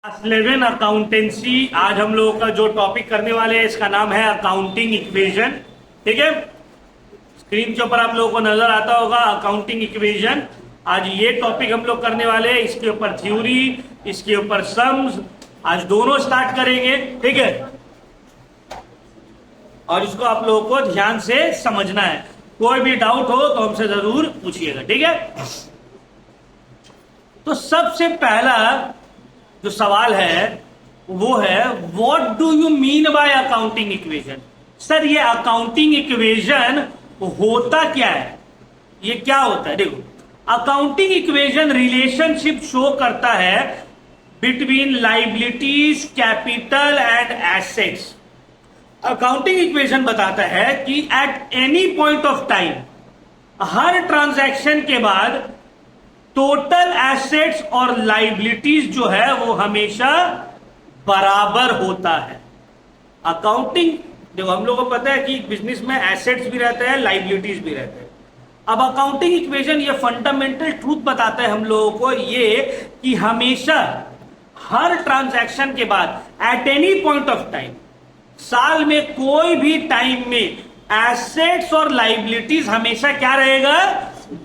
Class 11 accountancy. आज हम लोगों का जो टॉपिक करने वाले हैं इसका नाम है अकाउंटिंग इक्वेशन। ठीक है, स्क्रीन के ऊपर आप लोगों को नजर आता होगा अकाउंटिंग इक्वेशन। आज ये टॉपिक हम लोग करने वाले हैं, इसके ऊपर थ्योरी, इसके ऊपर सम्स, आज दोनों स्टार्ट करेंगे। ठीक है, और इसको आप लोगों को ध्यान से समझना है। कोई भी डाउट हो तो हमसे जरूर पूछिएगा। ठीक है, तो सबसे पहला जो सवाल है वो है what do you mean by accounting equation. Sir ये अकाउंटिंग इक्वेशन होता क्या है, ये क्या होता है? देखो, अकाउंटिंग इक्वेशन रिलेशनशिप शो करता है between liabilities, capital and assets. Accounting equation बताता है कि at any point of time, her transaction के बाद टोटल एसेट्स और लाइबिलिटीज जो है वो हमेशा बराबर होता है। अकाउंटिंग, देखो हम लोगों को पता है कि बिजनेस में एसेट्स भी रहते हैं, लाइबिलिटीज भी रहते हैं। अब अकाउंटिंग इक्वेशन ये फंडामेंटल ट्रूथ बताता है हम लोगों को ये कि हमेशा हर ट्रांजैक्शन के बाद at any point of time, साल में कोई भी टाइम में एसेट्स और लाइबिलिटीज हमेशा क्या रहेगा?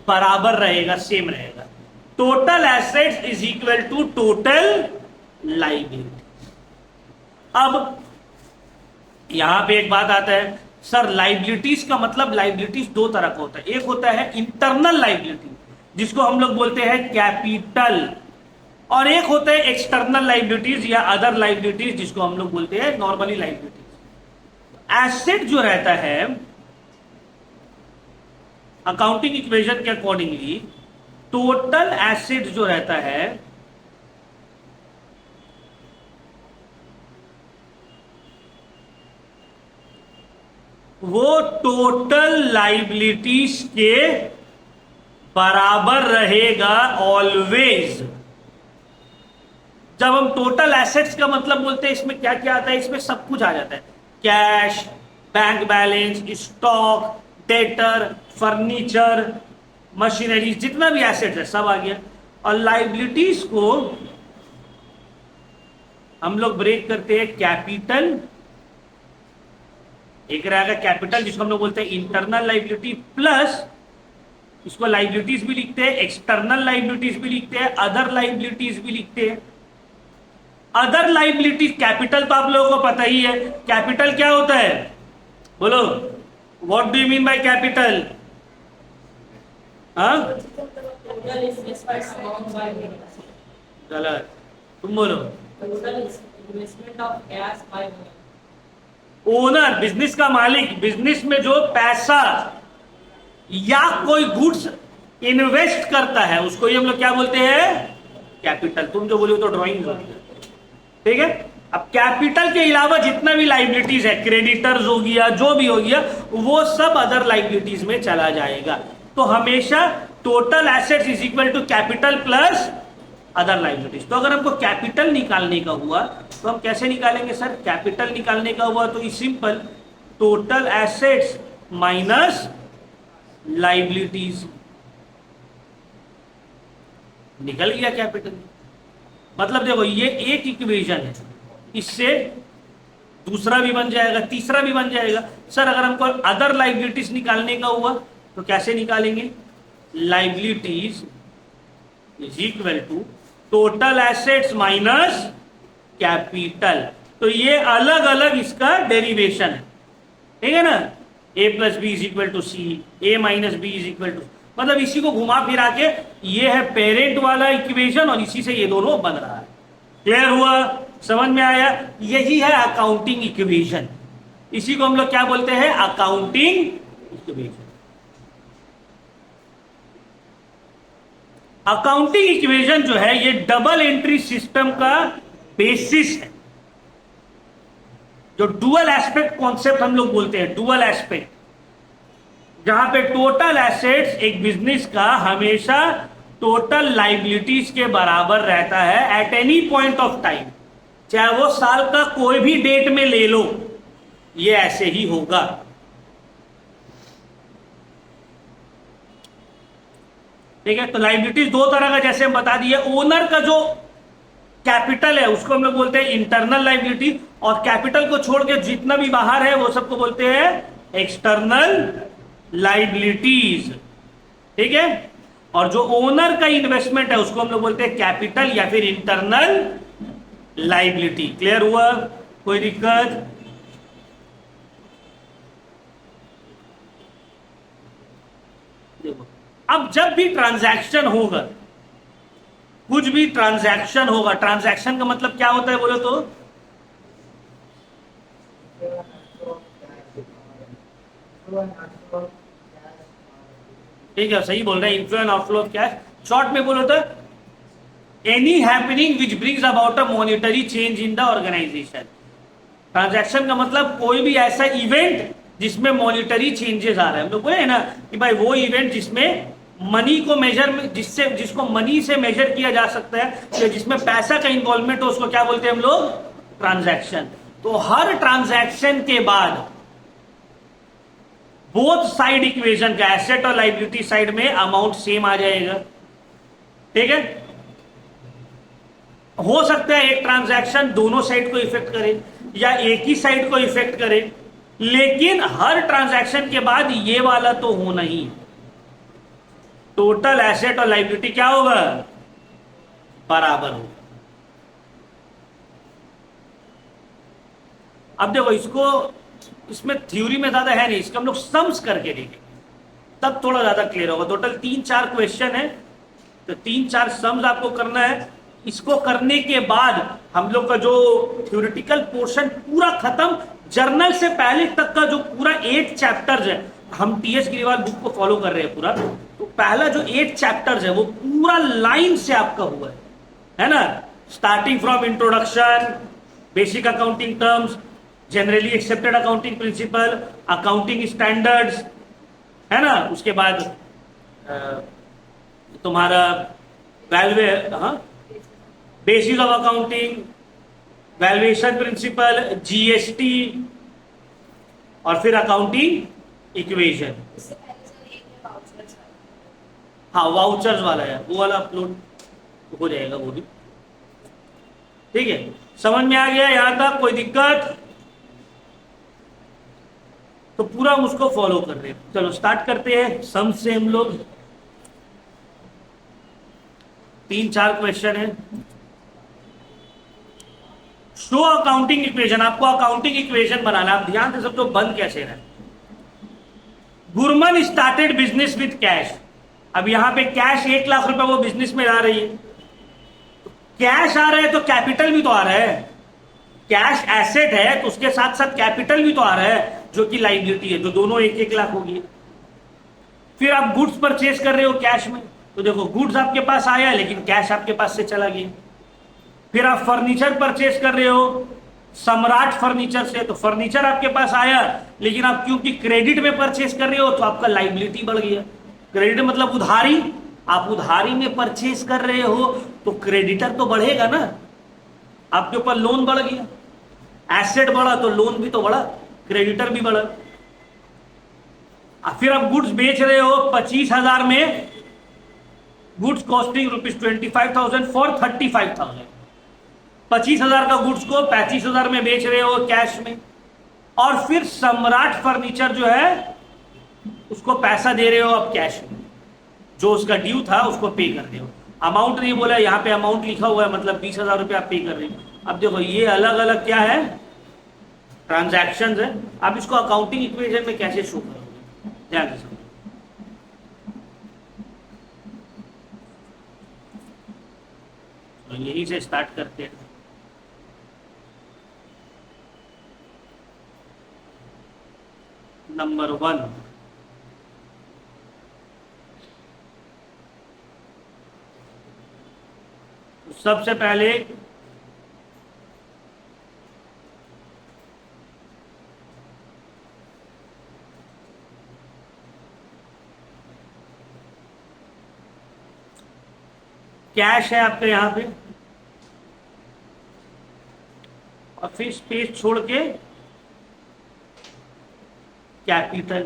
बराबर रहेगा, सेम रहेगा। Total assets is equal to total liability. अब यहां पे एक बात आता है, सर लाइबिलिटीज का मतलब, लाइबिलिटीज दो तरह का होता है। एक होता है इंटरनल लाइबिलिटी जिसको हम लोग बोलते हैं कैपिटल, और एक होता है एक्सटर्नल लाइबिलिटीज या अदर लाइबिलिटीज जिसको हम लोग बोलते हैं नॉर्मली लाइबिलिटीज। एसेट जो रहता है अकाउंटिंग इक्वेशन के अकॉर्डिंगली, टोटल एसेट जो रहता है वो टोटल लाइबिलिटीज के बराबर रहेगा ऑलवेज। जब हम टोटल एसेट्स का मतलब बोलते हैं, इसमें क्या क्या आता है? इसमें सब कुछ आ जाता है, cash, bank balance, stock, debtor, furniture, machinery, जितना भी एसेट है सब आ गया। और लाइबिलिटीज को हम लोग ब्रेक करते हैं कैपिटल, एक रहेगा कैपिटल जिसको हम लोग बोलते हैं इंटरनल लाइबिलिटी, प्लस इसको लाइबिलिटीज भी लिखते हैं, एक्सटर्नल लाइबिलिटीज भी लिखते हैं, अदर लाइबिलिटीज भी लिखते हैं। अदर लाइबिलिटीज, कैपिटल तो आप लोगों को पता ही है, कैपिटल क्या होता है? बोलो, what do you mean by capital? गलत, तुम बोलो। ओनर, बिजनेस का मालिक, बिजनेस में जो पैसा या कोई गुड्स इन्वेस्ट करता है उसको ही हम लोग क्या बोलते हैं? कैपिटल। तुम जो बोले तो ड्राइंग बोलते हैं। ठीक है, अब कैपिटल के अलावा जितना भी लाइबिलिटीज है, क्रेडिटर्स हो गया, जो भी हो गया, वो सब अदर लाइबिलिटीज में चला जाएगा। तो हमेशा total assets is equal to capital plus other liabilities. तो अगर हमको कैपिटल निकालने का हुआ तो हम कैसे निकालेंगे? सर कैपिटल निकालने का हुआ तो is simple, total assets minus liabilities, निकल गया कैपिटल। मतलब देखो ये एक इक्वेशन है, इससे दूसरा भी बन जाएगा, तीसरा भी बन जाएगा। सर अगर हमको अदर लाइबिलिटीज निकालने का हुआ तो कैसे निकालेंगे? Liabilities is equal to total assets minus capital. तो ये अलग अलग इसका डेरिवेशन है, ठीक है ना? A plus B is equal to C, A minus B is equal to, मतलब इसी को घुमा फिरा के ये है पेरेंट वाला इक्वेशन और इसी से ये दोनों बन रहा है। क्लियर हुआ? समझ में आया? यही है अकाउंटिंग इक्वेशन, इसी को हम लोग क्या बोलते हैं? Accounting equation. अकाउंटिंग इक्वेशन जो है ये डबल एंट्री सिस्टम का बेसिस है, जो डुअल एस्पेक्ट कॉन्सेप्ट हम लोग बोलते हैं, डुअल एस्पेक्ट, जहां पे टोटल एसेट्स एक बिजनेस का हमेशा टोटल लाइबिलिटीज के बराबर रहता है at any point of time, चाहे वो साल का कोई भी डेट में ले लो, ये ऐसे ही होगा। ठीक है, तो लाइबिलिटीज दो तरह का जैसे हम बता दिए, ओनर का जो कैपिटल है उसको हम लोग बोलते हैं इंटरनल लाइबिलिटी, और कैपिटल को छोड़ के जितना भी बाहर है वो सबको बोलते हैं एक्सटर्नल लाइबिलिटीज। ठीक है, और जो ओनर का इन्वेस्टमेंट है उसको हम लोग बोलते हैं कैपिटल या फिर इंटरनल लाइबिलिटी। क्लियर हुआ? कोई दिक्कत? देखो, अब जब भी ट्रांजैक्शन होगा, कुछ भी ट्रांजैक्शन होगा, ट्रांजैक्शन का मतलब क्या होता है बोलो तो? ठीक है, सही बोल रहे हैं, inflow and outflow of cash. Short में बोलो तो any happening which brings about a monetary change in the organisation. Transaction का मतलब कोई भी ऐसा इवेंट जिसमें मॉनिटरी चेंजेस आ रहे हैं। हम लोग बोले ना कि भाई वो इवेंट जिसमें मनी को मेजर, जिसको मनी से मेजर किया जा सकता है, या जिसमें पैसा का इन्वॉल्वमेंट हो, उसको क्या बोलते हैं हम लोग? ट्रांजैक्शन। तो हर ट्रांजैक्शन के बाद बोथ साइड इक्वेशन का, एसेट और लाइबिलिटी साइड में अमाउंट सेम आ जाएगा। ठीक है, हो सकता है एक ट्रांजैक्शन दोनों साइड को इफेक्ट करे या एक ही साइड को इफेक्ट करे, लेकिन हर ट्रांजैक्शन के बाद ये वाला तो होना ही। टोटल एसेट और लाइबिलिटी क्या होगा? बराबर होगा। अब देखो, इसमें थ्योरी में ज्यादा है नहीं, इसका हम लोग सम्स करके देखेंगे तब थोड़ा ज्यादा क्लियर होगा। टोटल 3-4 क्वेश्चन है, तो 3-4 सम्स आपको करना है। इसको करने के बाद हम लोग का जो थ्योरेटिकल पोर्शन पूरा खत्म, जर्नल से पहले तक का जो पूरा 8 चैप्टर्स है, हम टीएस ग्रीवाल बुक को फॉलो कर रहे हैं पूरा, तो पहला जो 8 चैप्टर्स है वो पूरा लाइन से आपका हुआ है ना? Starting from introduction, basic accounting terms, generally accepted accounting principle, accounting standards, है ना? उसके बाद तुम्हारा वैल्यू, हाँ, basis of accounting, valuation principle, GST, और फिर अकाउंटिंग इक्वेशन। हाँ, वाउचर्स वाला है, वो वाला अपलोड हो जाएगा वो भी। ठीक है, समझ में आ गया यहां तक? कोई दिक्कत? तो पूरा हम उसको फॉलो कर रहे हैं। चलो स्टार्ट करते हैं सम से। हम लोग 3-4 क्वेश्चन है। शो अकाउंटिंग इक्वेशन, आपको अकाउंटिंग इक्वेशन बनाना। आप ध्यान से समझो बंद कैसे है। Gurman started business with cash. अब यहां पे कैश 1 लाख रुपए वो बिजनेस में आ रही है, तो कैश आ रहा है तो कैपिटल भी तो आ रहा है। कैश एसेट है तो उसके साथ साथ कैपिटल भी तो आ रहा है जो कि लाइबिलिटी है, जो दोनों 1-1 लाख होगी। फिर आप गुड्स परचेज कर रहे हो कैश में, तो देखो गुड्स आपके पास आया लेकिन कैश आपके पास से चला गया। फिर आप फर्नीचर परचेज कर रहे हो सम्राट फर्नीचर से, तो फर्नीचर आपके पास आया लेकिन आप क्योंकि क्रेडिट में परचेज कर रहे हो तो आपका लाइबिलिटी बढ़ गया। क्रेडिट मतलब उधारी, आप उधारी में परचेज कर रहे हो तो क्रेडिटर तो बढ़ेगा ना, आपके ऊपर लोन बढ़ गया। एसेट बढ़ा तो लोन भी तो बढ़ा, क्रेडिटर भी बढ़ा। फिर आप गुड्स बेच रहे हो 25,000 में, गुड्स कॉस्टिंग ₹25,000 फॉर 35,000। 25,000 का गुड्स को 35,000 में बेच रहे हो कैश में। और फिर सम्राट फर्नीचर जो है उसको पैसा दे रहे हो आप कैश में, जो उसका ड्यू था उसको पे कर रहे हो। अमाउंट नहीं बोला, यहाँ पे अमाउंट लिखा हुआ है, मतलब 20,000 रुपये आप पे कर रहे हो। अब देखो ये अलग अलग क्या है, ट्रांजैक्शंस है। आप इसको अकाउंटिंग इक्वेशन में कैसे शो करोगे, ध्यान से समझो। तो यही से स्टार्ट करते हैं। नंबर 1, सबसे पहले कैश है आपके यहां पे, और फिर स्पेस छोड़ के कैपिटल।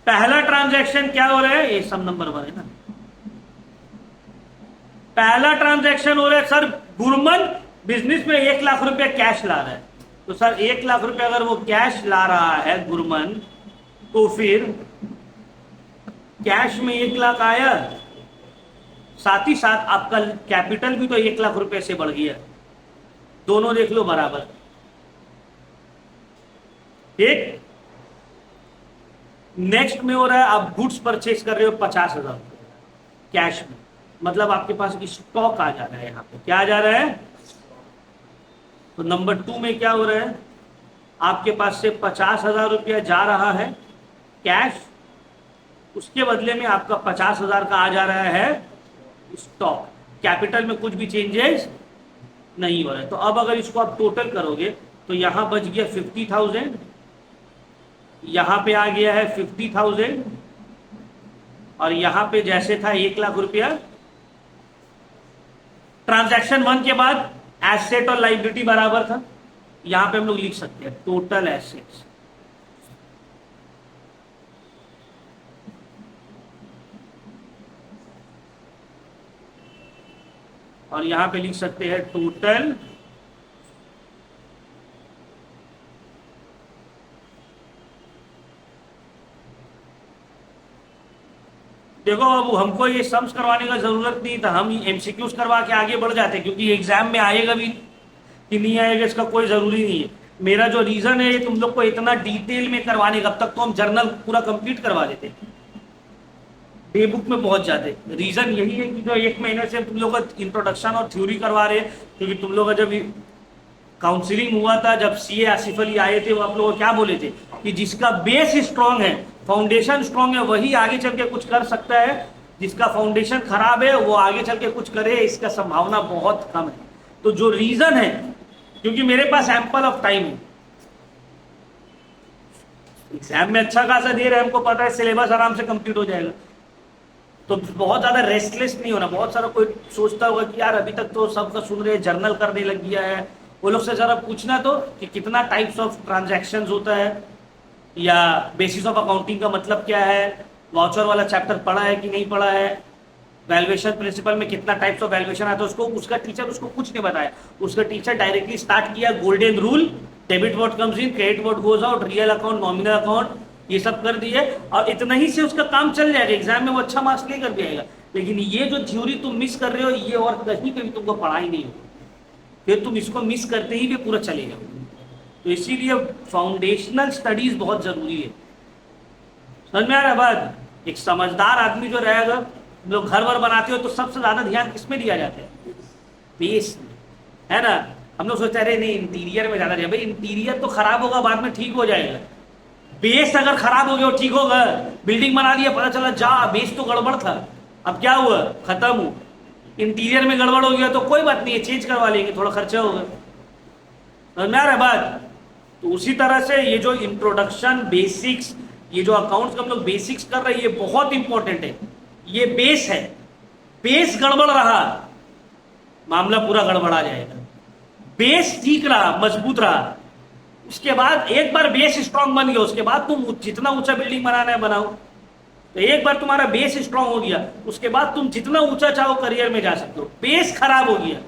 पहला ट्रांजैक्शन क्या हो रहा है, ये सम नंबर 1 है ना। पहला ट्रांजैक्शन हो रहा है सर, गुरमन बिजनेस में 1 लाख रुपया कैश ला रहा है, तो सर 1 लाख रुपया अगर वो कैश ला रहा है गुरमन, तो फिर कैश में 1 लाख आया, साथ ही साथ आपका कैपिटल भी तो 1 लाख रुपए से बढ़ गया, दोनों देख लो बराबर। ठीक, नेक्स्ट में हो रहा है आप गुड्स परचेज कर रहे हो 50,000 कैश में, मतलब आपके पास स्टॉक आ जा रहा है, यहां पे क्या आ जा रहा है। तो नंबर 2 में क्या हो रहा है, आपके पास से 50,000 रुपया जा रहा है कैश, उसके बदले में आपका 50,000 का आ जा रहा है स्टॉक, कैपिटल में कुछ भी चेंजेस नहीं हो रहा है। तो अब अगर इसको आप टोटल करोगे तो यहां बच गया 50,000, यहां पे आ गया है 50,000, और यहां पे जैसे था 1 लाख रुपया। ट्रांजैक्शन 1 के बाद एसेट और लाइबिलिटी बराबर था, यहां पे हम लोग लिख सकते हैं टोटल एसेट्स, और यहां पे लिख सकते हैं टोटल देखो। अब हमको ये सम्स करवाने का जरूरत नहीं था, हम एमसीक्यूज करवा के आगे बढ़ जाते, क्योंकि एग्जाम में आएगा भी कि नहीं आएगा इसका कोई जरूरी नहीं है। मेरा जो रीजन है तुम लोग को इतना डिटेल में करवाने का, अब तक तो हम जर्नल पूरा कंप्लीट करवा देते, डे बुक में पहुंच जाते। रीजन यही है कि जो 1 महीने से तुम लोग का इंट्रोडक्शन और थ्योरी करवा रहे हैं, क्योंकि तुम लोग का जब काउंसिलिंग हुआ था, जब सीए आसिफ अली आए थे, वो आप लोग क्या बोले थे कि जिसका बेस स्ट्रांग है, फाउंडेशन स्ट्रांग है, वही आगे चल के कुछ कर सकता है, जिसका फाउंडेशन खराब है वो आगे चल के कुछ करे इसका संभावना बहुत कम है। तो जो रीजन है, क्योंकि मेरे पास एम्पल ऑफ टाइम है, एग्जाम में अच्छा खासा दे रहे हैं, हमको पता है सिलेबस आराम से कंप्लीट हो जाएगा, तो बहुत ज्यादा रेस्टलेस नहीं होना। बहुत सारा कोई सोचता होगा कि यार अभी तक तो सबका सुन रहे, जर्नल करने लग गया है, वो लोग से जरा पूछना तो कि कितना टाइप्स ऑफ ट्रांजैक्शंस होता है, या बेसिस ऑफ अकाउंटिंग का मतलब क्या है, वाउचर वाला चैप्टर पढ़ा है कि नहीं पढ़ा है, वैल्यूएशन प्रिंसिपल में कितना टाइप्स ऑफ वैल्यूएशन आता है, उसको उसका टीचर उसको कुछ नहीं बताया। उसका टीचर डायरेक्टली स्टार्ट किया golden rule, debit what comes in, credit what goes out, real account, nominal account, ये सब कर दिए, और इतना ही से उसका काम चल जाएगा, एग्जाम में वो अच्छा मार्क्स लेकर भी आएगा। लेकिन ये जो थ्योरी तुम मिस कर रहे हो, ये और कहीं पे भी तुमको पढ़ाई नहीं होगी, फिर तुम इसको मिस करते ही भी पूरा चलेगा। तो इसीलिए फाउंडेशनल स्टडीज बहुत जरूरी है। समझ में आ रहा है बात? एक समझदार आदमी जो रहेगा, हम लोग घर वर बनाते हो तो सबसे ज्यादा ध्यान किसमें दिया जाता है? बेस में, है ना। हम लोग सोचते हैं अरे नहीं इंटीरियर में ज्यादा दिया, भाई इंटीरियर तो खराब होगा बाद में ठीक हो जाएगा, बेस अगर खराब हो गया ठीक होगा। बिल्डिंग बना लिया, पता चला जा बेस तो गड़बड़ था, अब क्या हुआ, खत्म हुआ। इंटीरियर में गड़बड़ हो गया तो कोई बात नहीं है, चेंज करवा लेंगे, थोड़ा खर्चा होगा। समझ में आ रहा है बात? तो उसी तरह से ये जो इंट्रोडक्शन बेसिक्स, ये जो अकाउंट्स का हम लोग बेसिक्स कर रहे हैं, ये बहुत इंपॉर्टेंट है। ये बेस है, बेस गड़बड़ रहा मामला पूरा गड़बड़ा जाएगा। बेस ठीक रहा, मजबूत रहा, उसके बाद एक बार बेस स्ट्रांग बन गया, उसके बाद तुम जितना ऊंचा बिल्डिंग बनाना है बनाओ। तो एक बार तुम्हारा बेस स्ट्रांग हो गया, उसके बाद तुम जितना ऊंचा चाहो करियर में जा सकते हो। बेस खराब हो गया,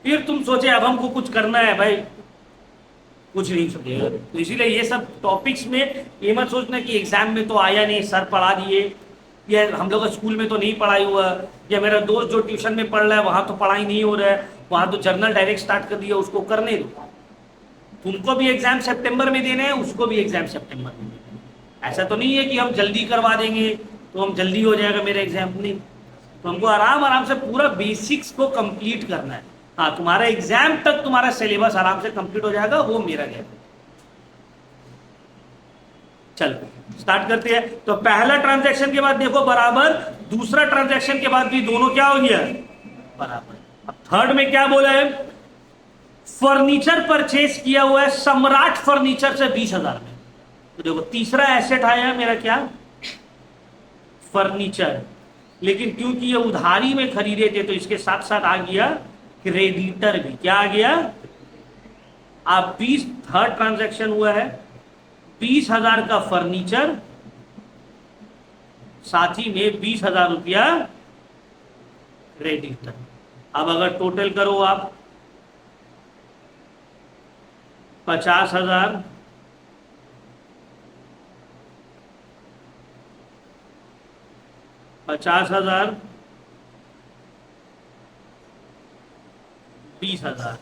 फिर तुम सोचे अब हमको कुछ करना है, भाई कुछ नहीं सोचेगा। तो इसीलिए ये सब टॉपिक्स में ये मत सोचना कि एग्जाम में तो आया नहीं, सर पढ़ा दिए, या हम लोग स्कूल में तो नहीं पढ़ाई हुआ, या मेरा दोस्त जो ट्यूशन में पढ़ रहा है वहां तो पढ़ाई नहीं हो रहा है, वहां तो जर्नल डायरेक्ट स्टार्ट कर दिया, उसको करने दो। तुमको भी एग्जाम सितंबर में देने हैं, उसको भी एग्जाम सितंबर में देने हैं। ऐसा तो नहीं है कि हम जल्दी करवा देंगे तो हम जल्दी हो जाएगा मेरा एग्जाम, नहीं। तो हमको आराम आराम से पूरा बेसिक्स को कंप्लीट करना है। हाँ, तुम्हारा एग्जाम तक तुम्हारा सिलेबस आराम से कंप्लीट हो जाएगा, वो मेरा गैप है। चलो स्टार्ट करते हैं। तो पहला ट्रांजैक्शन के बाद देखो बराबर, दूसरा ट्रांजैक्शन के बाद भी दोनों क्या हो गया, बराबर। अब थर्ड में क्या बोला है, फर्नीचर परचेज किया हुआ है सम्राट फर्नीचर से 20,000 में। तो देखो तीसरा एसेट आया मेरा क्या, फर्नीचर। लेकिन क्योंकि ये उधारी में खरीदे थे तो इसके साथ साथ आ गया क्रेडिटर भी। क्या आ गया, आप 20, थर्ड ट्रांजैक्शन हुआ है, 20,000 का फर्नीचर, साथ ही में 20,000 रुपया क्रेडिटर। अब अगर टोटल करो आप 50,000, 50,000, 20,000,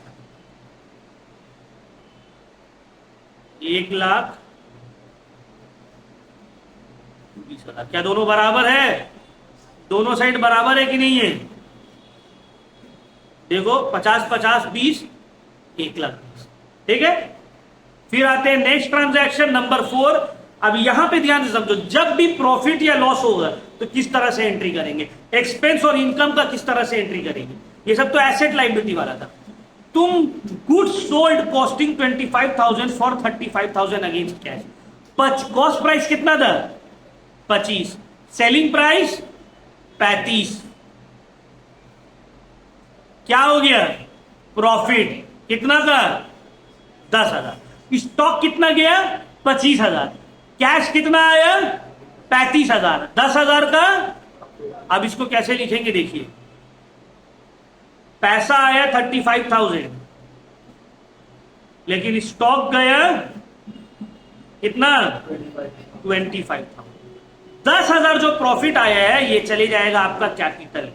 1,20,000। क्या दोनों बराबर है? दोनों साइड बराबर है कि नहीं है? देखो 50, 50, 20, 1,20,000। ठीक है। फिर आते हैं नेक्स्ट ट्रांजैक्शन नंबर 4। अब यहां पे ध्यान से समझो, जब भी प्रॉफिट या लॉस होगा तो किस तरह से एंट्री करेंगे, एक्सपेंस और इनकम का किस तरह से एंट्री करेंगे। ये सब तो एसेट लाइबिलिटी वाला था। तुम goods sold costing 25,000 for 35,000 against cash. Cost price कितना था? 25। Selling price 35। क्या हो गया? प्रॉफिट कितना का? 10,000। स्टॉक कितना गया? 25,000। कैश कितना आया? 35,000। 10,000 का। अब इसको कैसे लिखेंगे देखिए, पैसा आया 35,000, लेकिन स्टॉक गया कितना? 25,000। 10,000 जो प्रॉफिट आया है ये चले जाएगा आपका कैपिटल में।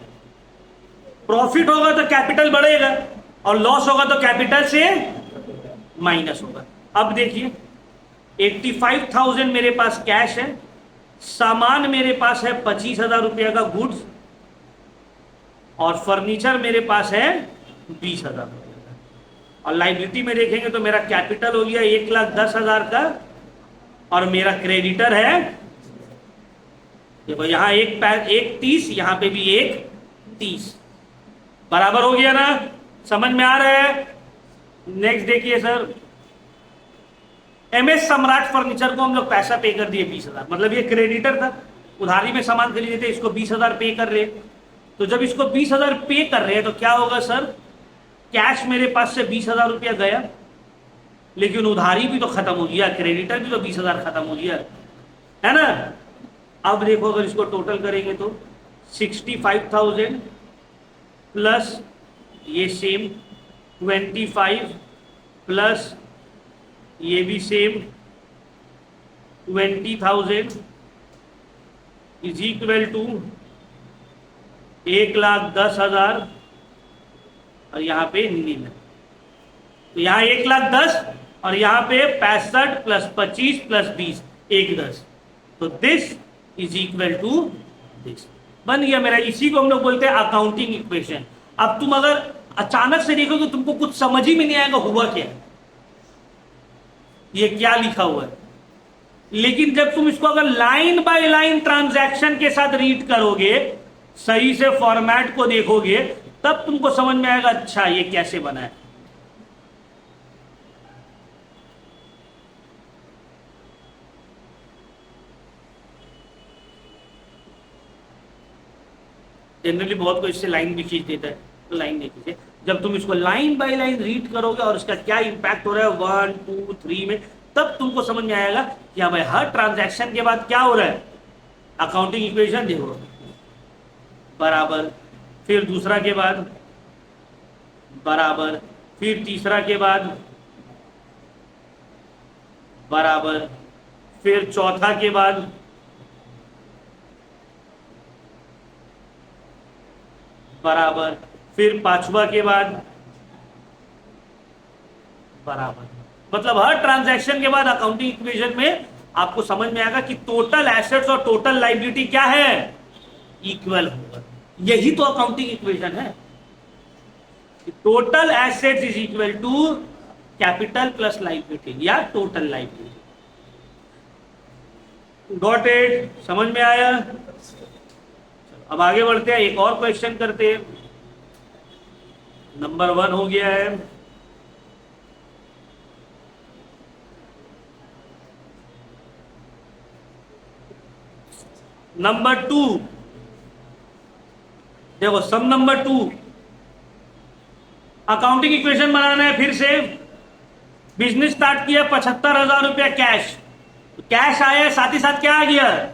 प्रॉफिट होगा तो कैपिटल बढ़ेगा और लॉस होगा तो कैपिटल से माइनस होगा। अब देखिए 85,000 मेरे पास कैश है, सामान मेरे पास है 25,000 रुपया का गुड्स, और फर्नीचर मेरे पास है 20,000 रुपया का। और लाइबिलिटी में देखेंगे तो मेरा कैपिटल हो गया 1,10,000 का, और मेरा क्रेडिटर है, देखो यहां एक 30, यहां पे भी एक 30। बराबर हो गया ना? समझ में आ रहा है? नेक्स्ट देखिए सर, MS सम्राट फर्नीचर को हम लोग पैसा पे कर दिए 20,000, मतलब ये क्रेडिटर था, उधारी में सामान खरीदे थे, इसको 20,000 पे कर रहे। तो जब इसको 20,000 पे कर रहे हैं तो क्या होगा सर? कैश मेरे पास से 20,000 रुपया गया, लेकिन उधारी भी तो खत्म हो गया, क्रेडिटर भी तो 20,000 खत्म हो गया, है ना? अब देखो अगर इसको टोटल करेंगे तो 65,000 प्लस ये सेम 25 प्लस ये भी सेम 20,000 इज इक्वल टू 1,10,000, और यहां पे नील, तो यहां 1,10,000 और यहां पे 65 प्लस 25 प्लस 20, 1,10,000। तो this is equal to this. बन गया मेरा। इसी को हम लोग बोलते हैं अकाउंटिंग इक्वेशन। अब तुम अगर अचानक से देखोगे तुमको कुछ समझ ही में नहीं आएगा हुआ क्या है, ये क्या लिखा हुआ है, लेकिन जब तुम इसको अगर लाइन बाय लाइन ट्रांजैक्शन के साथ रीड करोगे, सही से फॉर्मेट को देखोगे, तब तुमको समझ में आएगा अच्छा ये कैसे बना है। जनरली बहुत कोई इससे लाइन भी खींच देता है, तो लाइन नहीं खींचे। जब तुम इसको लाइन बाय लाइन रीड करोगे और इसका क्या इंपैक्ट हो रहा है 1, 2, 3 में, तब तुमको समझ में आएगा कि हाँ भाई हर ट्रांजैक्शन के बाद क्या हो रहा है। अकाउंटिंग इक्वेशन देखो, बराबर, फिर दूसरा के बाद बराबर, फिर तीसरा के बाद बराबर, फिर चौथा के बाद बराबर, फिर पांचवा के बाद बराबर। मतलब हर ट्रांजैक्शन के बाद अकाउंटिंग इक्वेशन में आपको समझ में आएगा कि टोटल एसेट्स और टोटल लायबिलिटी क्या है, इक्वल होगा। यही तो अकाउंटिंग इक्वेशन है। Total assets is equal to capital plus liability या टोटल लायबिलिटी। Got it? समझ में आया? अब आगे बढ़ते हैं, एक और क्वेश्चन करते हैं। नंबर 1 हो गया है। नंबर 2 देखो, सम नंबर 2, अकाउंटिंग इक्वेशन बनाना है। फिर से बिजनेस स्टार्ट किया, 75,000 रुपया कैश, कैश आया, साथ ही साथ क्या आ गया,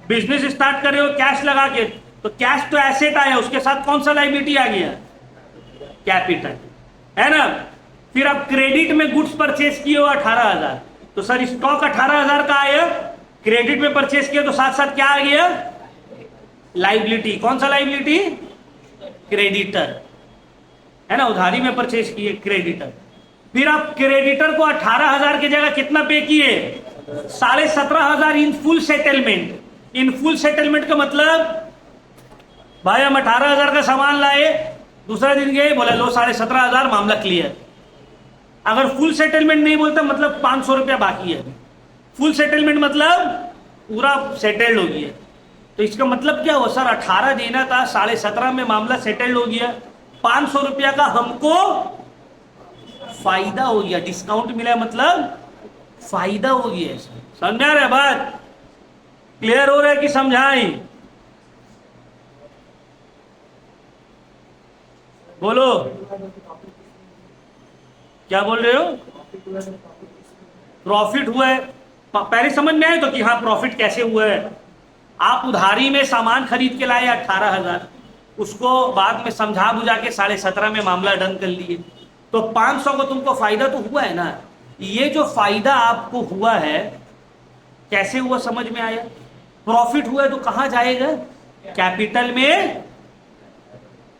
बिजनेस स्टार्ट कर रहे हो कैश लगा के, तो कैश तो एसेट आया, उसके साथ कौन सा लाइबिलिटी आ गया? कैपिटल, है ना। फिर अब क्रेडिट में गुड्स परचेस किए हो 18,000, तो सर स्टॉक 18,000 का आया, क्रेडिट में परचेस किया तो साथ साथ क्या आ गया? लाइबिलिटी। कौन सा लाइबिलिटी? क्रेडिटर, है ना, उधारी में परचेस किए, क्रेडिटर। फिर आप क्रेडिटर को 18,000 की जगह कितना पे किए? 17,500 in full settlement. In full settlement का मतलब भाई हम 18,000 का सामान लाए, दूसरा दिन गए, बोला लो 17,500, मामला क्लियर। अगर फुल सेटलमेंट नहीं बोलता मतलब 500 रुपया बाकी है। फुल सेटलमेंट मतलब पूरा सेटल्ड हो गया। तो इसका मतलब क्या हुआ सर? 18 देना था, 17.5 में मामला सेटल्ड हो गया, 500 रुपया का हमको फायदा हो गया, डिस्काउंट मिला, मतलब फायदा हो गया। समझा रहे बात? क्लियर हो रहा है कि समझाई? बोलो, क्या बोल रहे हो? प्रॉफिट हुआ है, पहले समझ में आए तो कि हाँ प्रॉफिट कैसे हुआ है। आप उधारी में सामान खरीद के लाए 18,000, उसको बाद में समझा बुझा के 17.5 में मामला डन कर लिए, तो 500 को तुमको फायदा तो हुआ है ना। ये जो फायदा आपको हुआ है कैसे हुआ समझ में आया? प्रॉफिट हुआ है तो कहां जाएगा? कैपिटल में।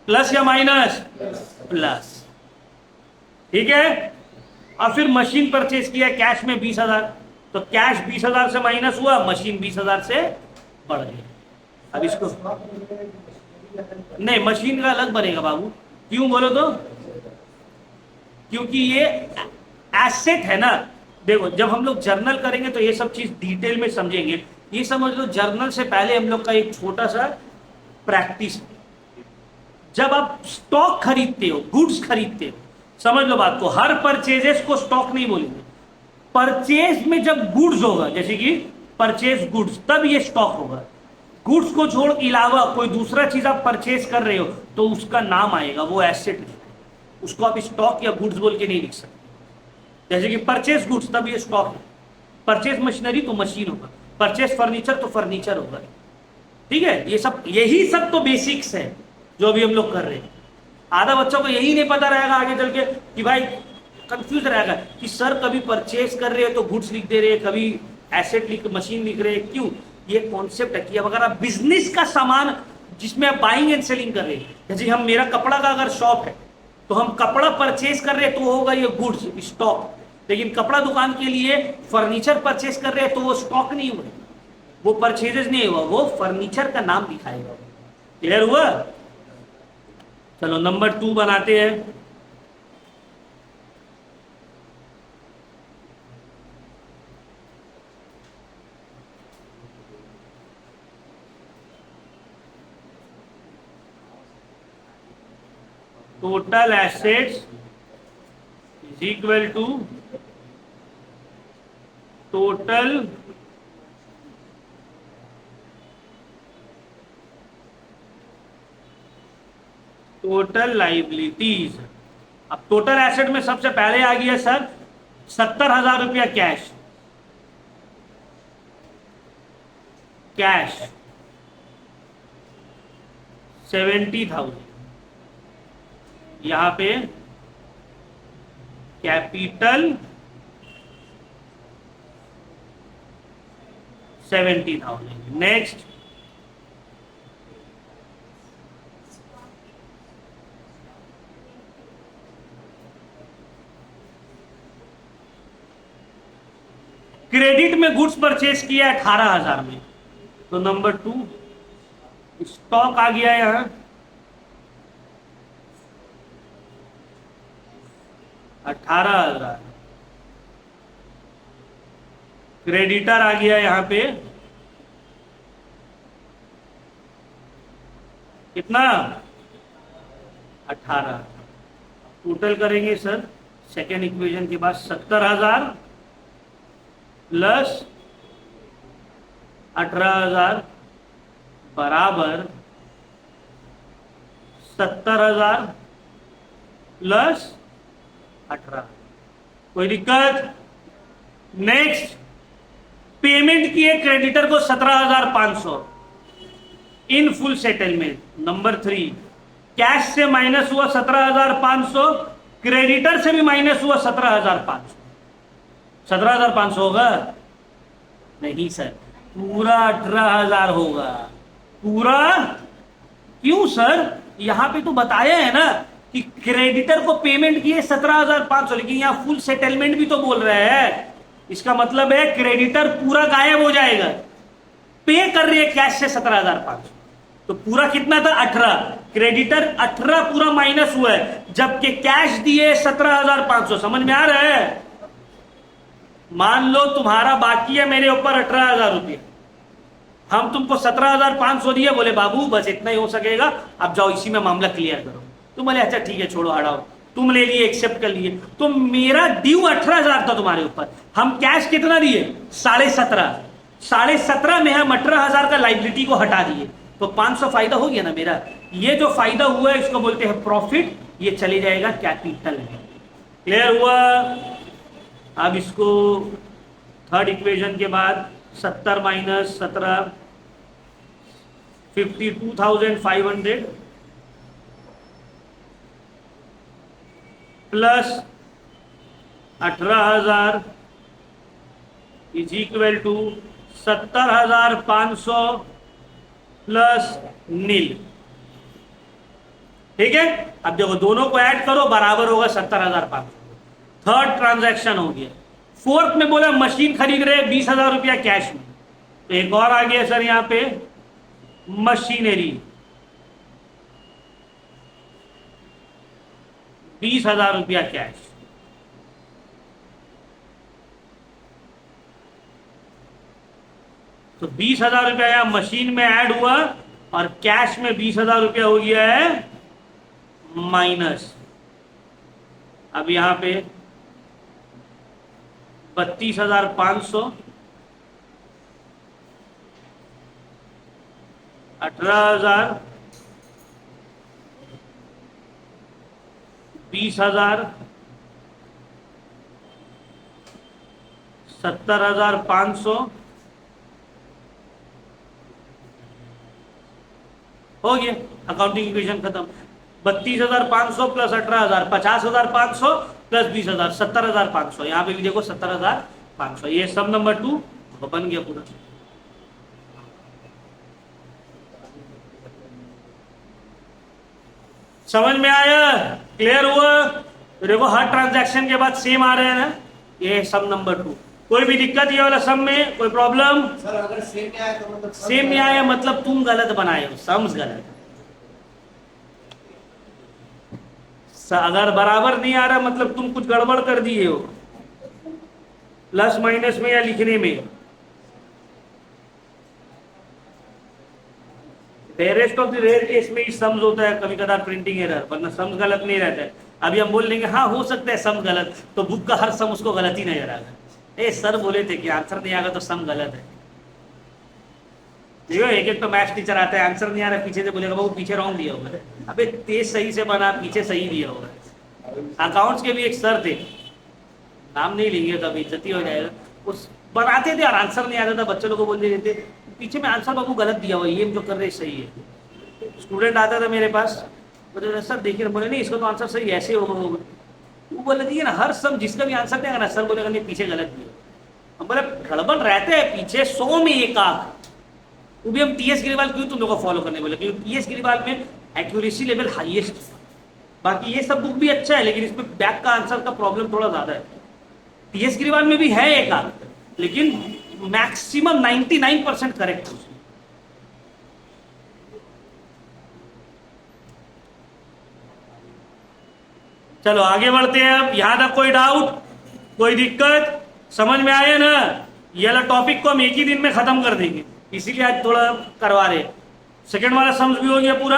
प्लस या माइनस? प्लस। ठीक है। और फिर मशीन परचेज किया कैश में 20,000, तो कैश 20,000 से माइनस हुआ, मशीन 20,000 से बढ़ गई। अब इसको नहीं, मशीन का अलग बनेगा बाबू। क्यों बोलो तो? क्योंकि ये एसेट है ना। देखो जब हम लोग जर्नल करेंगे तो ये सब चीज डिटेल में समझेंगे। ये समझ लो जर्नल से पहले हम लोग का एक छोटा सा प्रैक्टिस। जब आप स्टॉक खरीदते हो, गुड्स खरीदते हो, समझ लो बात को, हर परचेजेस को स्टॉक नहीं बोलेंगे। परचेज में जब गुड्स होगा, जैसे कि परचेज गुड्स, तब ये स्टॉक होगा। गुड्स को छोड़ के अलावा कोई दूसरा चीज आप परचेज कर रहे हो तो उसका नाम आएगा, वो एसेट। उसको आप स्टॉक या गुड्स बोल के नहीं लिख सकते। जैसे कि परचेज गुड्स, तब ये स्टॉक है। परचेज मशीनरी तो मशीन होगा, परचेज फर्नीचर तो फर्नीचर होगा। ठीक है। ये सब, यही सब तो बेसिक्स है जो अभी हम लोग कर रहे हैं। आधा बच्चों को यही नहीं पता रहेगा आगे चल के कि भाई कंफ्यूज रहेगा कि सर कभी परचेज कर रहे हैं तो गुड्स लिख दे रहे हैं, कभी एसेट लिख, मशीन लिख रहे हैं, क्यों? ये कॉन्सेप्ट है कि अब अगर आप बिजनेस का सामान जिसमें आप बाइंग एंड सेलिंग कर रहे हैं, जैसे हम, मेरा कपड़ा का अगर शॉप है तो हम कपड़ा परचेज कर रहे हैं तो होगा ये गुड्स, स्टॉक। लेकिन कपड़ा दुकान के लिए फर्नीचर परचेज कर रहे हैं तो वो स्टॉक नहीं हुआ, वो परचेजेस नहीं हुआ, वो फर्नीचर का नाम दिखाएगा। क्लियर हुआ? चलो नंबर 2 बनाते हैं। Total assets is equal to total liabilities. अब टोटल एसेट में सबसे पहले आ गया सर 70,000 रुपया कैश। कैश 70,000, यहां पे कैपिटल 70,000। नेक्स्ट क्रेडिट में गुड्स परचेज किया 18,000 में, तो नंबर 2 स्टॉक आ गया यहां 18,000। क्रेडिटर आ गया यहां पे कितना? 18। टोटल करेंगे सर सेकेंड इक्वेशन के बाद 70,000 प्लस 18,000 बराबर 70,000 प्लस 18। कोई दिक्कत? नेक्स्ट पेमेंट किए क्रेडिटर को 17,500, in full settlement. Number 3, cash से माइनस हुआ 17,500, क्रेडिटर से भी माइनस हुआ 17,500। 17,500 होगा? नहीं सर, पूरा 18,000 होगा। पूरा? क्यों सर? यहां पे तो बताया है ना कि क्रेडिटर को पेमेंट किए 17,500, लेकिन यहां फुल सेटलमेंट भी तो बोल रहे हैं। इसका मतलब है क्रेडिटर पूरा गायब हो जाएगा। पे कर रही है कैश से 17,500, तो पूरा कितना था? 18। क्रेडिटर 18 पूरा माइनस हुआ है, जबकि कैश दिए 17,500। समझ में आ रहा है? मान लो तुम्हारा बाकी है मेरे ऊपर 18,000 रुपये, हम तुमको 17,500 दिए, बोले बाबू बस इतना ही हो सकेगा, अब जाओ इसी में मामला क्लियर करो। तुम बोले अच्छा ठीक है छोड़ो हटाओ, तुम ले लिए, एक्सेप्ट कर लिए। तो मेरा ड्यू 18,000 था तुम्हारे ऊपर, हम कैश कितना दिए? 17,500। 17,500 में हम 18,000 का लाइबिलिटी को हटा दिए, तो 500 फायदा हो गया ना मेरा। ये जो फायदा हुआ है इसको बोलते हैं प्रॉफिट, ये चले जाएगा कैपिटल में। क्लियर हुआ? अब इसको थर्ड इक्वेशन के बाद 70 minus 17, 52,500 plus 18,000 is equal to 70,500 plus nil. ठीक है, अब देखो दोनों को ऐड करो, बराबर होगा 70,500। थर्ड ट्रांजैक्शन हो गया। फोर्थ में बोला मशीन खरीद रहे 20,000 रुपया कैश में, तो एक और आ गया सर यहां पे मशीनरी 20,000 रुपया कैश। तो 20,000 रुपया यहां मशीन में ऐड हुआ और कैश में 20,000 रुपया हो गया है माइनस। अब यहां पे 32,500, 18,000, 20,000, 70,500 हो गया। अकाउंटिंग इक्वेशन खत्म। 32,500 प्लस 18,000 50,500 प्लस 20,000 70,500। यहां पे भी देखो 70,500। ये सब नंबर 2 बन गया पूरा। समझ में आया? क्लियर हुआ? तो देखो हर ट्रांजैक्शन के बाद सेम आ रहे हैं ना, ये सम नंबर 2। कोई भी दिक्कत ये वाला सम में? कोई प्रॉब्लम? सर अगर सेम नहीं आया तो मतलब सेम नहीं आया मतलब तुम गलत बनाए हो, सम्स गलत। अगर बराबर नहीं आ रहा मतलब तुम कुछ गड़बड़ कर दिए हो, प्लस माइनस में या लिखने में। Rarest of the rare case में ही सम्स होता है, कभी कदार प्रिंटिंग एरर, वरना सम्स गलत नहीं रहता है। अभी हम बोल लेंगे हाँ हो सकता है सम गलत, तो बुक का हर सम उसको गलत ही नजर आएगा। सर बोले थे कि आंसर नहीं आएगा तो सम गलत है। देखो एक तो मैथ्स टीचर आता है, आंसर नहीं आ रहा, पीछे से बोलेगा वो पीछे रॉन्ग दिया होगा। अबे तेज सही से बना, पीछे सही दिया होगा। अकाउंट्स के भी एक सर थे, नाम नहीं लेंगे तो अभी इज्जती हो जाएगा। उस बनाते थे और आंसर नहीं आता था, बच्चों लोग को बोल देते थे पीछे में आंसर बाबू गलत दिया हुआ, ये जो कर रहे सही है। स्टूडेंट आता था मेरे पास, बोले सर देखिए, बोले नहीं इसका तो आंसर सही ऐसे होगा। वो बोले दिए ना हर सम जिसका भी आंसर देगा ना, सर बोलेगा नहीं पीछे गलत दिया। हम बोले गड़बड़ रहते हैं पीछे 100 में एक आंख। वो भी हम टीएस गिरीवाल क्यों तुम लोग को फॉलो करने बोले, क्योंकि टीएस गिरीवाल में एक्यूरेसी लेवल हाईएस्ट। बाकी ये सब बुक भी अच्छा है, लेकिन इसमें बैक का आंसर का प्रॉब्लम थोड़ा ज्यादा है। टीएस गिरीवाल में भी है एक आंख, लेकिन मैक्सिमम 99% करेक्ट है उसमें। चलो आगे बढ़ते हैं। अब यहां तक कोई डाउट, कोई दिक्कत? समझ में आया ना? ये वाला टॉपिक को हम एक ही दिन में खत्म कर देंगे, इसीलिए आज थोड़ा करवा रहे। सेकंड वाला सम्स भी हो गया पूरा।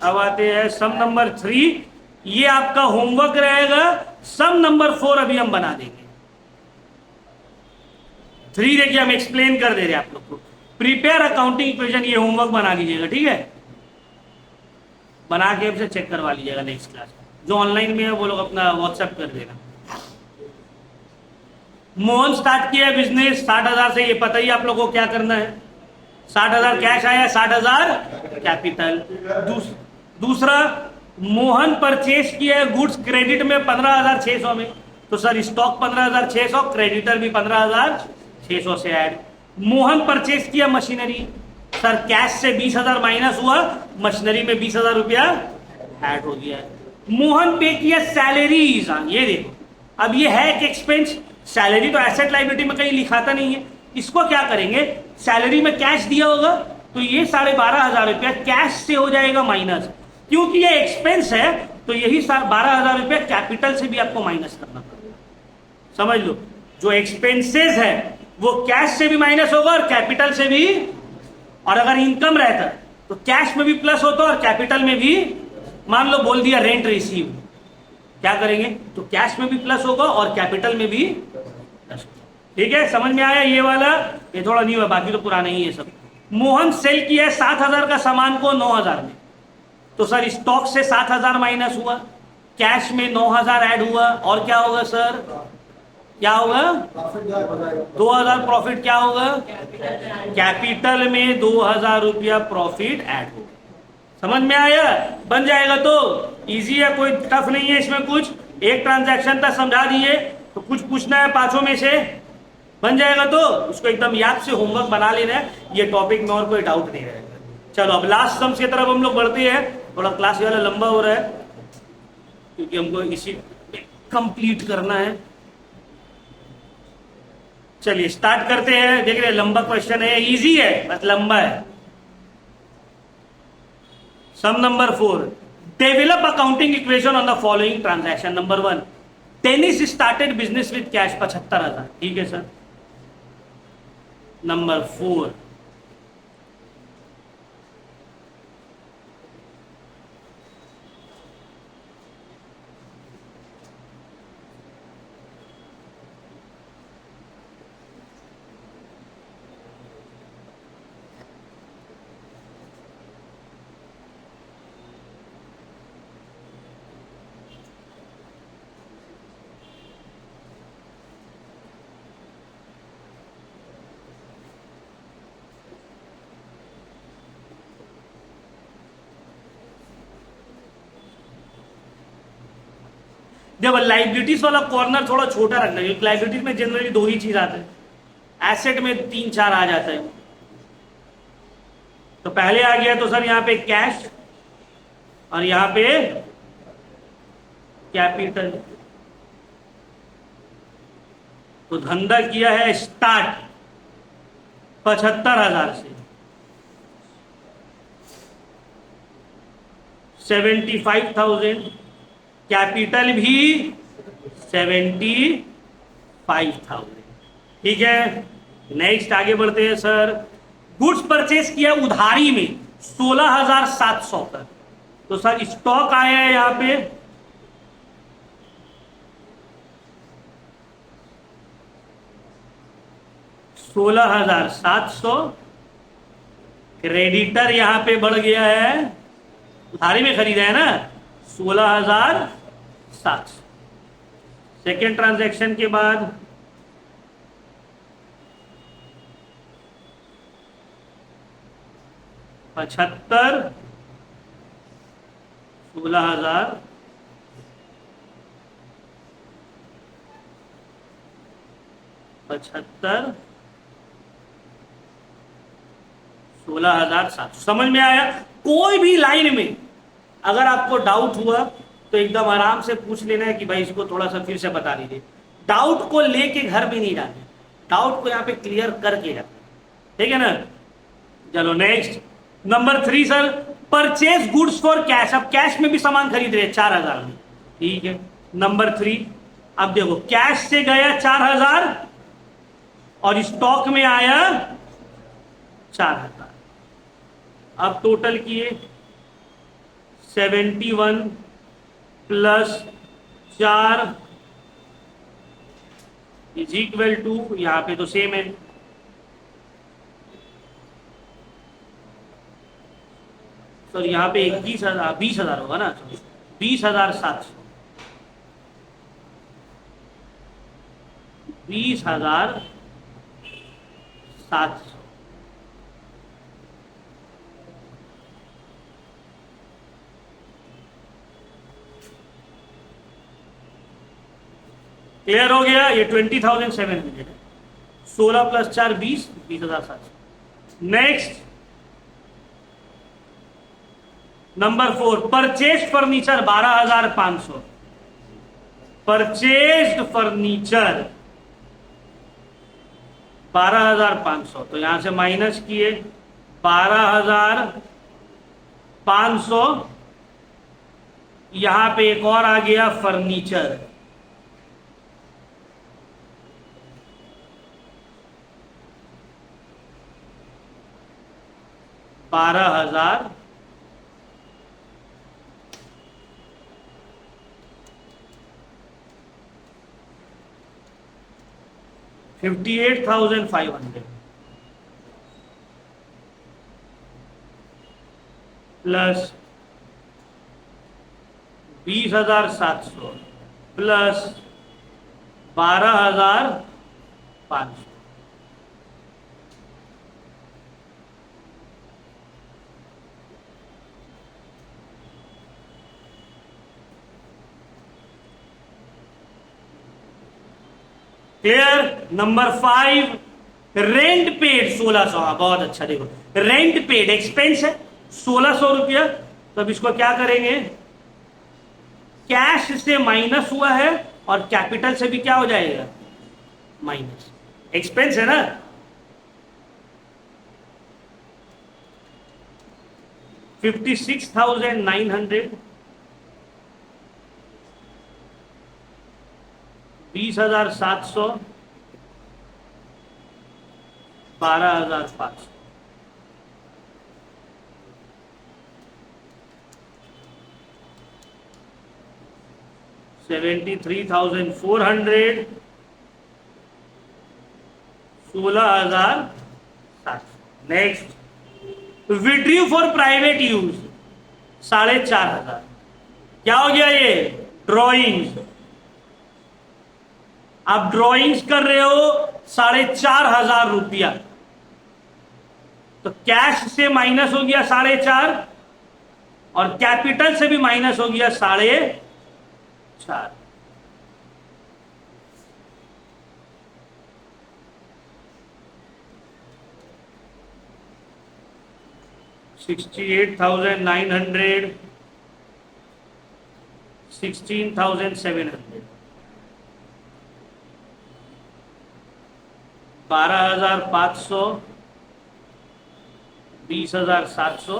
अब आते हैं सम नंबर 3। ये आपका होमवर्क रहेगा। सम नंबर 4 अभी हम बना देंगे। 3 देखिए हम एक्सप्लेन कर दे रहे हैं आप लोग को। प्रिपेयर अकाउंटिंग इक्वेशन, ये होमवर्क बना लीजिएगा, ठीक है? बना के हमसे चेक करवा लीजिएगा नेक्स्ट क्लास में। जो ऑनलाइन में है वो लोग अपना व्हाट्सएप कर देना। मोहन स्टार्ट किया है बिजनेस 60,000 से, ये पता ही आप लोगों को क्या करना है। 60,000 कैश आया, 60,000 कैपिटल। दूसरा, मोहन परचेस किया है गुड्स क्रेडिट में 15,600 में, तो सर स्टॉक 15,600, क्रेडिटर भी 15,600 से ऐड। मोहन परचेस किया मशीनरी, सर कैश से 20,000 माइनस हुआ, मशीनरी में 20,000 रुपया ऐड हो गया है। मोहन पे किया सैलरीज, ये देखो, अब ये है एक एक्सपेंस, सैलरी तो एसेट लाइबिलिटी में कहीं लिखाता नहीं है, इसको क्या करेंगे, सैलरी में कैश दिया होगा तो ये 12,500 रुपया कैश से हो जाएगा माइनस, क्योंकि ये एक्सपेंस है तो यही 12,000 रुपया कैपिटल से भी आपको माइनस करना पड़ेगा। समझ लो, जो एक्सपेंसेस है वो कैश से भी माइनस होगा और कैपिटल से भी, और अगर इनकम रहता तो कैश में भी प्लस होता और कैपिटल में भी। मान लो बोल दिया रेंट रिसीव, क्या करेंगे, तो कैश में भी प्लस होगा और कैपिटल में भी प्लस। ठीक है, समझ में आया ये वाला, ये थोड़ा न्यू है, बाकी तो पुराना ही है सब। मोहन सेल किया है 7,000 का सामान को 9,000 में, तो सर स्टॉक से 7,000 माइनस हुआ, कैश में 9,000 ऐड हुआ, और क्या होगा सर, क्या होगा, 2,000 प्रॉफिट, क्या होगा, कैपिटल में 2,000 रुपया प्रॉफिट ऐड होगा। समझ में आया, बन जाएगा, तो इजी है, कोई टफ नहीं है इसमें कुछ, एक ट्रांजैक्शन तक समझा दिए, तो कुछ पूछना है पांचों में से, बन जाएगा, तो उसको एकदम याद से होमवर्क बना लेना है, ये टॉपिक में और कोई डाउट नहीं रहेगा। चलो अब लास्ट सम्स की तरफ हम लोग बढ़ते हैं, थोड़ा क्लास वाला लंबा हो रहा है क्योंकि हमको इसी कंप्लीट करना है। चलिए स्टार्ट करते हैं, देख रहे हैं लंबा क्वेश्चन है, इजी है बस लंबा है। Sum number 4, develop accounting equation on the following transaction. Number 1, Dennis started business with cash 75,000, ठीक है सर। नंबर 4, देखो लाइबिलिटीज वाला कॉर्नर थोड़ा छोटा रखना है, क्योंकि लाइबिलिटीज में जनरली 2 ही चीज आते हैं, एसेट में 3-4 आ जाता है। तो पहले आ गया तो सर यहां पे कैश और यहां पे कैपिटल, तो धंधा किया है स्टार्ट 75,000 से, 75,000, कैपिटल भी 75,000, ठीक है। नेक्स्ट आगे बढ़ते हैं सर, गुड्स परचेस किया उधारी में 16,700 का, तो सर स्टॉक आया है यहां पे 16,700, क्रेडिटर यहां पे बढ़ गया है, उधारी में खरीदा है ना 16,700। सेकेंड ट्रांजैक्शन के बाद 75, 16,000, 75, 16,700। समझ में आया। कोई भी लाइन में अगर आपको डाउट हुआ तो एकदम आराम से पूछ लेना है कि भाई इसको थोड़ा सा फिर से बता दीजिए, डाउट को लेके घर में नहीं डालना, डाउट को यहाँ पे क्लियर करके रखना, ठीक है ना। चलो next number 3 sir, purchase goods for cash, अब कैश में भी सामान खरीद रहे 4,000 में, ठीक है। नंबर 3, अब देखो कैश से गया 4,000 और स्टॉक में आया 4,000, अब टोटल किए 71 प्लस 4 इज इक्वल टू, यहां पे तो सेम है, सर यहां पे 21,000 20,000 होगा ना, 20,700, 20,700। क्लियर हो गया? ये 20,700 है। 16 + 4 20, 20,700। Next number 4, purchase furniture 12,500। Purchased furniture 12,500, तो यहां से माइनस किए 12,500। यहां पे एक और आ गया furniture, 12,000। $58,500 plus 20,700 plus 12,500। Clear? Number 5, rent paid 1600। हाँ बहुत अच्छा, देखो रेंट पेड एक्सपेंस है 1600 रुपया, तो अब इसको क्या करेंगे, कैश से माइनस हुआ है और कैपिटल से भी क्या हो जाएगा, माइनस। एक्सपेंस है ना, $56,900, 20,700, 12,500। $73,400, 16,700। Next, withdrew for private use 4,500। क्या हो गया ये, ड्रॉइंग्स। आप ड्रॉइंग्स कर रहे हो 4,500 रुपया, तो कैश से माइनस हो गया 4,500 और कैपिटल से भी माइनस हो गया 4,500। 68,900, 16,700, 12,500, 20,700,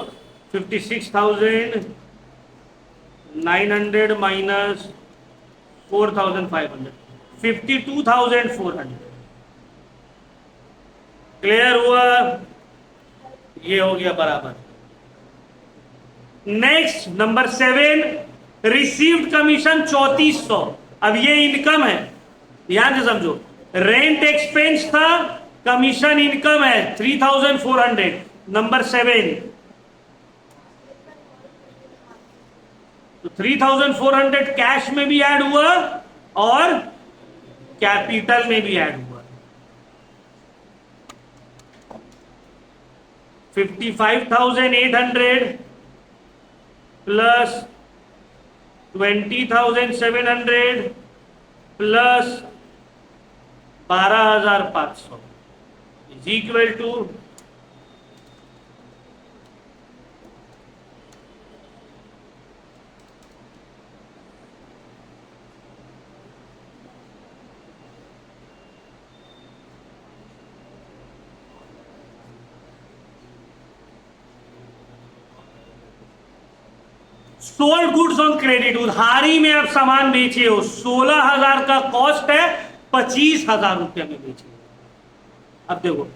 56,900 माइनस 4,500, 52,400। क्लियर हुआ? ये हो गया बराबर। Next number 7, received commission 3,400। अब ये इनकम है, ध्यान से समझो, रेंट एक्सपेंस था, कमीशन इनकम है 3,400। नंबर 7, तो 3,400 कैश में भी ऐड हुआ और कैपिटल में भी ऐड हुआ। 55,800 plus 20,700 plus 12,500 is equal to sold goods on credit. उधारी में आप सामान बेचे हो, 16,000 का कॉस्ट है, 25,000 रुपया में बेचे हो। अब देखो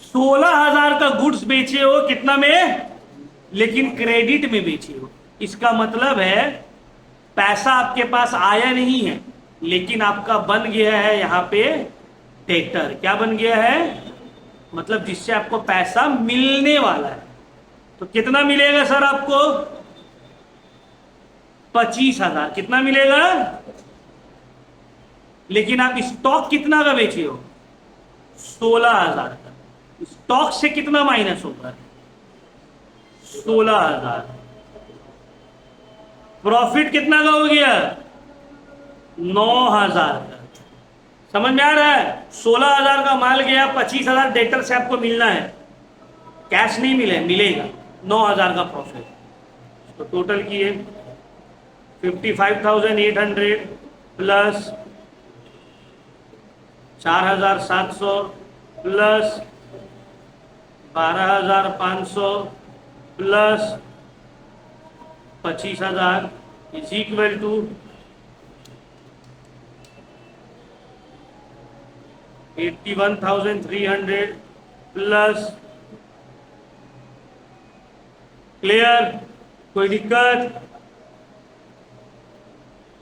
16,000 का गुड्स बेचे हो कितना में, लेकिन क्रेडिट में बेचे हो। इसका मतलब है पैसा आपके पास आया नहीं है, लेकिन आपका बन गया है यहां पे डेटर। क्या बन गया है, मतलब जिससे आपको पैसा मिलने वाला है। तो कितना मिलेगा सर आपको, 25,000। कितना मिलेगा, लेकिन आप स्टॉक कितना का बेचे हो? 16,000 का। स्टॉक से कितना माइनस होगा? 16,000। प्रॉफिट कितना का हो गया? 9,000 का। समझ में आ रहा है? 16,000 का माल गया, 25,000 डेटर से आपको मिलना है, कैश नहीं मिलेगा। 9,000 का प्रॉफिट, तो टोटल किए 55,800 plus 4,700 plus 12,500 plus 25,000 is equal to 81,300 plus. Clear? कोई दिक्कत?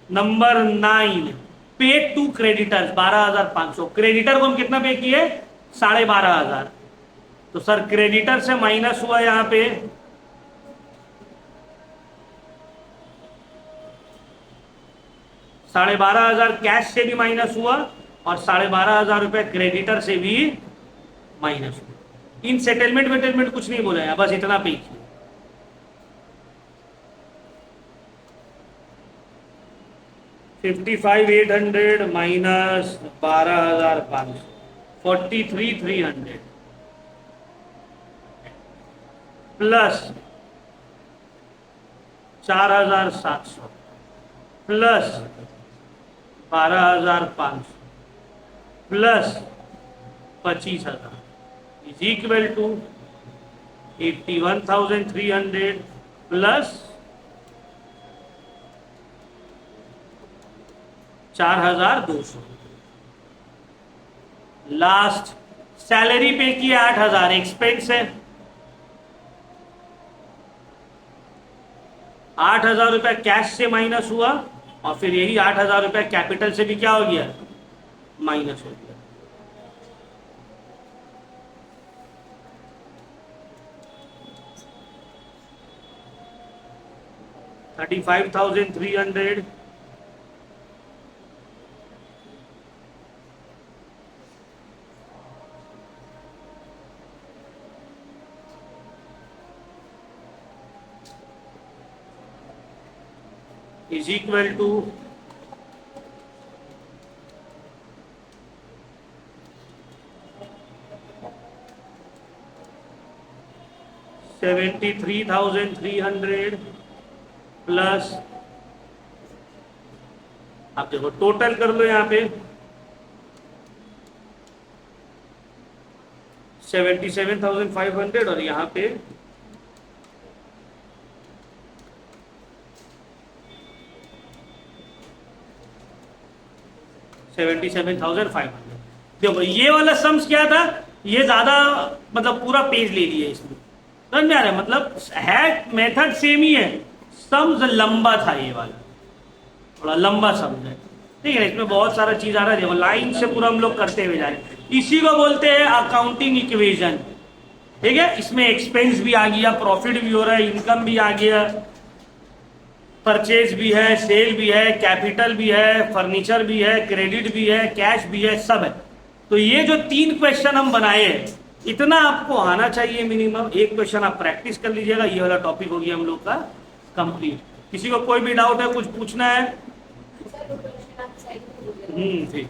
Number 9, paid to creditors 12,500। Creditor को हम कितना पे किए? 12,500। तो सर क्रेडिटर से माइनस हुआ यहां पे 12,500 कैश से भी माइनस हुआ और 12,500 रुपए क्रेडिटर से भी माइनस हुआ। इन सेटलमेंट वेटलमेंट कुछ नहीं बोला है, बस इतना पे किया। 55,800 minus 12,500 43,300 plus 4,700 plus 12,500 plus 25,000 is equal to 81,300 plus 4,200। Last salary pay की 8,000, एक्सपेंस है 8,000 रुपया कैश से माइनस हुआ और फिर यही 8,000 रुपया कैपिटल से भी क्या हो गया? माइनस हो गया। $35,300 is equal to 73,300 प्लस, आप देखो टोटल कर लो यहां पे 77,500 और यहां पे 77,500। देखो ये वाला सम्स क्या था, ये ज्यादा मतलब पूरा पेज ले लिया इसमें, समझ में आ रहा है? मतलब है मेथड सेम ही है, सम्स लंबा था, ये वाला थोड़ा लंबा सम्स है, ठीक है। इसमें बहुत सारा चीज आ रहा है, देखो लाइन से पूरा हम लोग करते हुए जा रहे हैं। इसी को बोलते हैं अकाउंटिंग इक्वेशन, ठीक है। इसमें एक्सपेंस भी आ गया, प्रॉफिट भी हो रहा है, इनकम भी आ गया, परचेज भी है, सेल भी है, कैपिटल भी है, फर्नीचर भी है, क्रेडिट भी है, कैश भी है, सब है। तो ये जो 3 क्वेश्चन हम बनाए हैं, इतना आपको आना चाहिए मिनिमम। एक क्वेश्चन आप प्रैक्टिस कर लीजिएगा, ये वाला टॉपिक हो गया हम लोग का कंप्लीट। किसी को कोई भी डाउट है, कुछ पूछना है? ठीक।